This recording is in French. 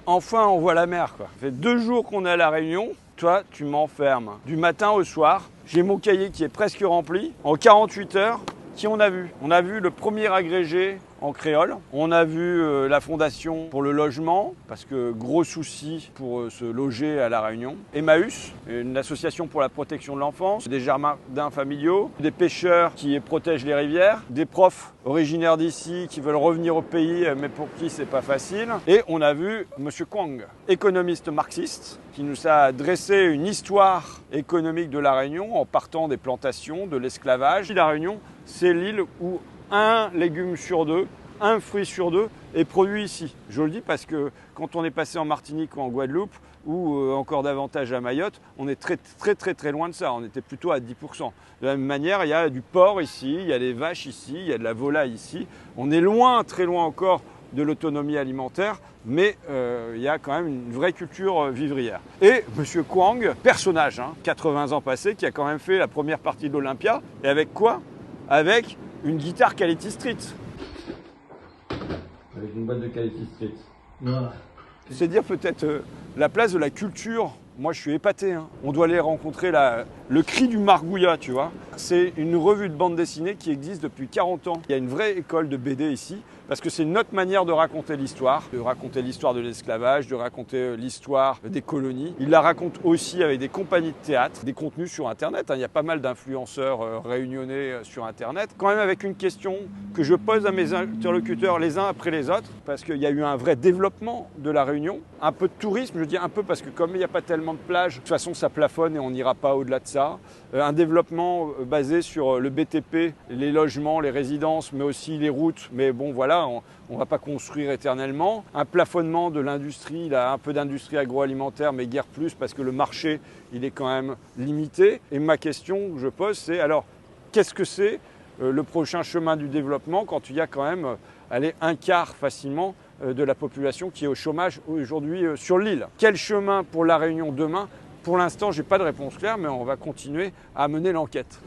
Enfin, on voit la mer, quoi. Ça fait 2 jours qu'on est à La Réunion. Toi, tu m'enfermes. Du matin au soir, j'ai mon cahier qui est presque rempli. En 48 heures, qui on a vu? On a vu le premier agrégé en créole. On a vu la Fondation pour le logement, parce que gros souci pour se loger à La Réunion. Emmaüs, une association pour la protection de l'enfance, des jardins familiaux, des pêcheurs qui protègent les rivières, des profs originaires d'ici qui veulent revenir au pays, mais pour qui c'est pas facile. Et on a vu M. Kwang, économiste marxiste, qui nous a dressé une histoire économique de La Réunion en partant des plantations, de l'esclavage. La Réunion, c'est l'île où un légume sur 2, un fruit sur 2 est produit ici. Je le dis parce que quand on est passé en Martinique ou en Guadeloupe, ou encore davantage à Mayotte, on est très loin de ça. On était plutôt à 10%. De la même manière, il y a du porc ici, il y a des vaches ici, il y a de la volaille ici. On est loin, très loin encore de l'autonomie alimentaire, mais il y a quand même une vraie culture vivrière. Et M. Kwang, personnage, 80 ans passés, qui a quand même fait la première partie de l'Olympia, et avec quoi? Avec une guitare Quality Street. Avec une boîte de Quality Street. Voilà. C'est dire peut-être la place de la culture. Moi, je suis épaté. On doit aller rencontrer le cri du Margouillat, tu vois. C'est une revue de bande dessinée qui existe depuis 40 ans. Il y a une vraie école de BD ici, parce que c'est notre manière de raconter l'histoire de l'esclavage, de raconter l'histoire des colonies. Il la raconte aussi avec des compagnies de théâtre, des contenus sur Internet. Il y a pas mal d'influenceurs réunionnais sur Internet. Quand même avec une question que je pose à mes interlocuteurs les uns après les autres, parce qu'il y a eu un vrai développement de la Réunion. Un peu de tourisme, je dis un peu parce que comme il n'y a pas tellement de plages, de toute façon ça plafonne et on n'ira pas au-delà de ça. Un développement basé sur le BTP, les logements, les résidences, mais aussi les routes. Mais bon voilà, on ne va pas construire éternellement. Un plafonnement de l'industrie, il y a un peu d'industrie agroalimentaire, mais guère plus parce que le marché, il est quand même limité. Et ma question que je pose, c'est alors, qu'est-ce que c'est le prochain chemin du développement quand il y a quand même un quart facilement de la population qui est au chômage aujourd'hui sur l'île? Quel chemin pour La Réunion demain? Pour l'instant, je n'ai pas de réponse claire, mais on va continuer à mener l'enquête.